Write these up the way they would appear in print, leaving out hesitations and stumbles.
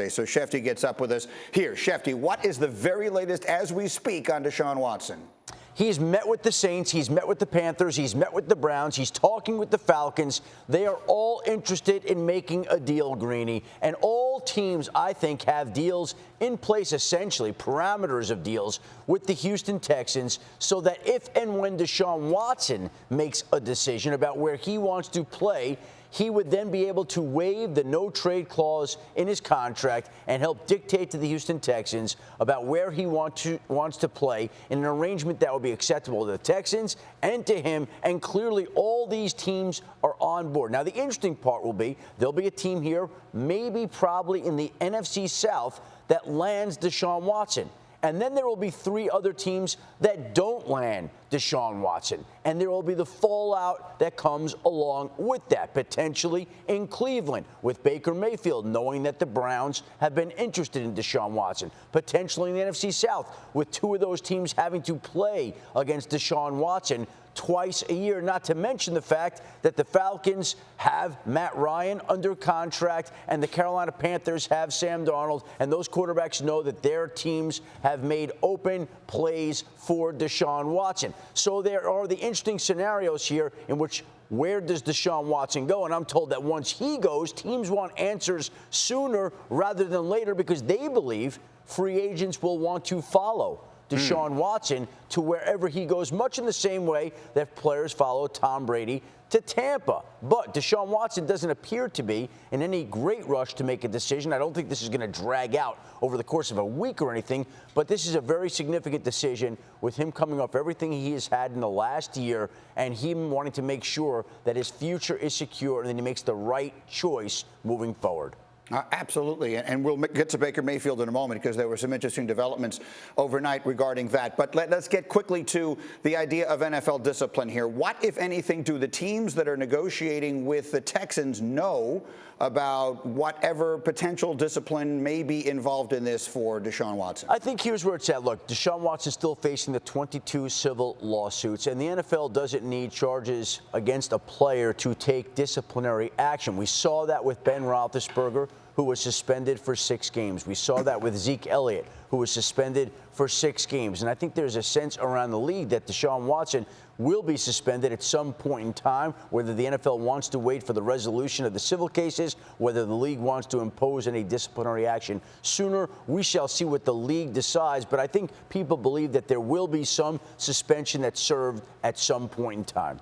So Schefter gets up with us here. Schefter, what is the very latest as we speak on Deshaun Watson? He's met with the Saints. He's met with the Panthers. He's met with the Browns. He's talking with the Falcons. They are all interested in making a deal, Greeny. And all teams, I think, have deals in place, essentially, parameters of deals with the Houston Texans, so that if and when Deshaun Watson makes a decision about where he wants to play, he would then be able to waive the no-trade clause in his contract and help dictate to the Houston Texans about where he wants to play in an arrangement that would be acceptable to the Texans and to him. And clearly, all these teams are on board. Now, the interesting part will be there'll be a team here, maybe probably in the NFC South, that lands Deshaun Watson. And then there will be three other teams that don't land Deshaun Watson. And there will be the fallout that comes along with that, potentially in Cleveland with Baker Mayfield, knowing that the Browns have been interested in Deshaun Watson. Potentially in the NFC South with two of those teams having to play against Deshaun Watson twice a year, not to mention the fact that the Falcons have Matt Ryan under contract and the Carolina Panthers have Sam Darnold, and those quarterbacks know that their teams have made open plays for Deshaun Watson. So there are the interesting scenarios here in which where does Deshaun Watson go? And I'm told that once he goes, teams want answers sooner rather than later because they believe free agents will want to follow Deshaun Watson to wherever he goes, much in the same way that players follow Tom Brady to Tampa. But Deshaun Watson doesn't appear to be in any great rush to make a decision. I don't think this is going to drag out over the course of a week or anything, but this is a very significant decision with him coming off everything he has had in the last year and him wanting to make sure that his future is secure and that he makes the right choice moving forward. Absolutely, and we'll get to Baker Mayfield in a moment because there were some interesting developments overnight regarding that. But let's get quickly to the idea of NFL discipline here. What, if anything, do the teams that are negotiating with the Texans know about whatever potential discipline may be involved in this for Deshaun Watson? I think here's where it's at. Look, Deshaun Watson's still facing the 22 civil lawsuits, and the NFL doesn't need charges against a player to take disciplinary action. We saw that with Ben Roethlisberger, who was suspended for 6 games. We saw that with Zeke Elliott, who was suspended for 6 games. And I think there's a sense around the league that Deshaun Watson will be suspended at some point in time, whether the NFL wants to wait for the resolution of the civil cases, whether the league wants to impose any disciplinary action sooner. We shall see what the league decides. But I think people believe that there will be some suspension that's served at some point in time.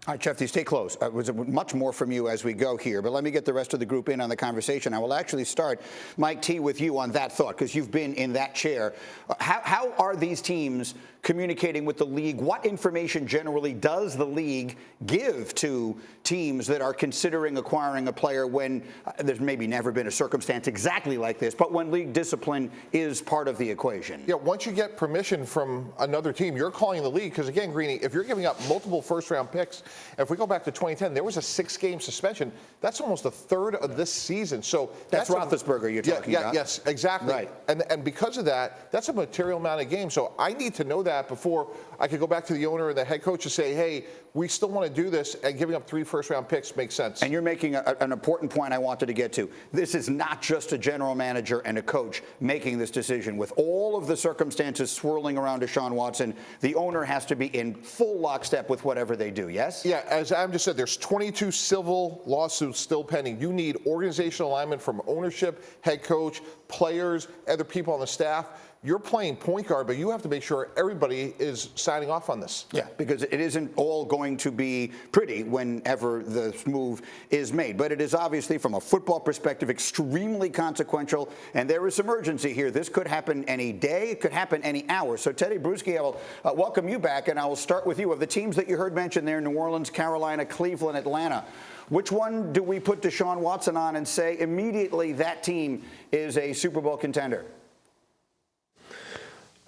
All right, Schefter, stay close. There's much more from you as we go here, but let me get the rest of the group in on the conversation. I will actually start, Mike T., with you on that thought, because you've been in that chair. How are these teams communicating with the league? What information generally does the league give to teams that are considering acquiring a player when there's maybe never been a circumstance exactly like this, but when league discipline is part of the equation? Yeah, once you get permission from another team, you're calling the league, because again, Greeny, if you're giving up multiple first-round picks, if we go back to 2010, there was a 6-game suspension. That's almost a third of this season. So that's Roethlisberger you're talking about. Yes, exactly. Right. And because of that, that's a material amount of games. So I need to know that before I could go back to the owner or the head coach and say, hey, we still want to do this, and giving up 3 first-round picks makes sense. And you're making an important point I wanted to get to. This is not just a general manager and a coach making this decision. With all of the circumstances swirling around Deshaun Watson, the owner has to be in full lockstep with whatever they do, yes? Yeah, as Adam just said, there's 22 civil lawsuits still pending. You need organizational alignment from ownership, head coach, players, other people on the staff. You're playing point guard, but you have to make sure everybody is signing off on this. Yeah, because it isn't all going to be pretty whenever the move is made. But it is obviously, from a football perspective, extremely consequential, and there is some urgency here. This could happen any day. It could happen any hour. So, Teddy Bruschi, I will welcome you back, and I will start with you. Of the teams that you heard mentioned there, New Orleans, Carolina, Cleveland, Atlanta, which one do we put Deshaun Watson on and say immediately that team is a Super Bowl contender?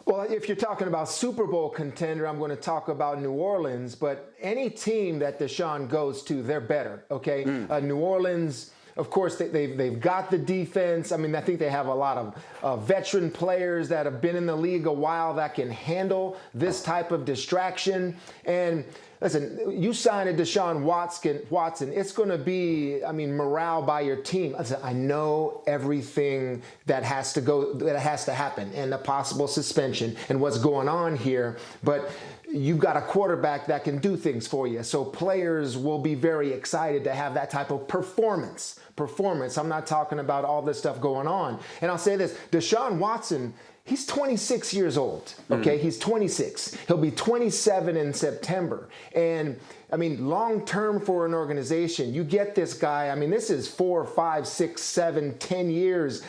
Well, if you're talking about Super Bowl contender, I'm going to talk about New Orleans. But any team that Deshaun goes to, they're better, okay? New Orleans, of course, they've got the defense. I mean, I think they have a lot of veteran players that have been in the league a while that can handle this type of distraction. And Listen, you sign a Deshaun Watson, it's going to be, morale by your team. Listen, I know everything that has to happen, and the possible suspension and what's going on here, but you've got a quarterback that can do things for you. So players will be very excited to have that type of performance. I'm not talking about all this stuff going on. And I'll say this, Deshaun Watson, he's 26 years old, okay? He's 26. He'll be 27 in September. And, long term for an organization, you get this guy, this is 4, 5, 6, 7, 10 years.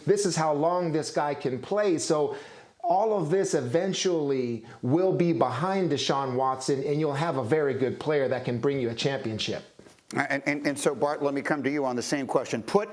This is how long this guy can play. So all of this eventually will be behind Deshaun Watson, and you'll have a very good player that can bring you a championship. And so, Bart, let me come to you on the same question. Put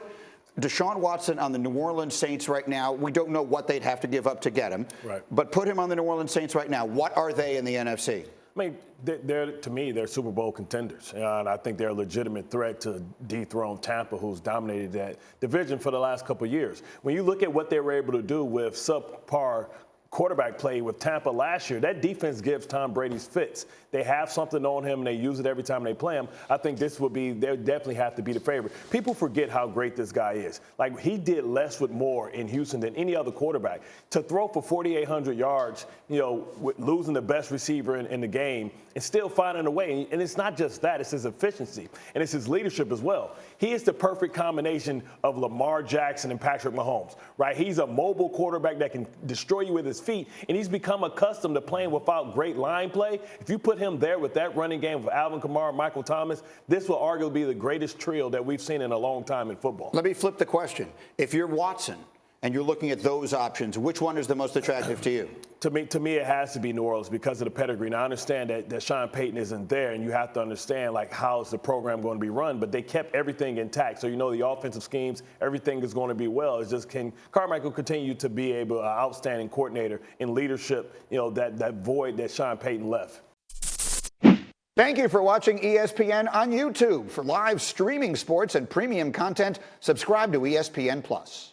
Deshaun Watson on the New Orleans Saints right now. We don't know what they'd have to give up to get him. Right. But put him on the New Orleans Saints right now. What are they in the NFC? To me, they're Super Bowl contenders. And I think they're a legitimate threat to dethrone Tampa, who's dominated that division for the last couple of years. When you look at what they were able to do with subpar quarterback play with Tampa last year, that defense gives Tom Brady's fits. They have something on him, and they use it every time they play him. I think they definitely have to be the favorite. People forget how great this guy is. Like, he did less with more in Houston than any other quarterback. To throw for 4,800 yards, with losing the best receiver in the game and still finding a way. And it's not just that, it's his efficiency, and it's his leadership as well. He is the perfect combination of Lamar Jackson and Patrick Mahomes, right? He's a mobile quarterback that can destroy you with his feet, and he's become accustomed to playing without great line play. If you put him there with that running game of Alvin Kamara, Michael Thomas, this will arguably be the greatest trio that we've seen in a long time in football. Let me flip the question. If you're Watson and you're looking at those options, which one is the most attractive to you? To me, it has to be New Orleans because of the pedigree. Now, I understand that Sean Payton isn't there, and you have to understand, how is the program going to be run, but they kept everything intact. So, the offensive schemes, everything is going to be well. It's just, can Carmichael continue to be an outstanding coordinator in leadership, that void that Sean Payton left? Thank you for watching ESPN on YouTube. For live streaming sports and premium content, subscribe to ESPN+.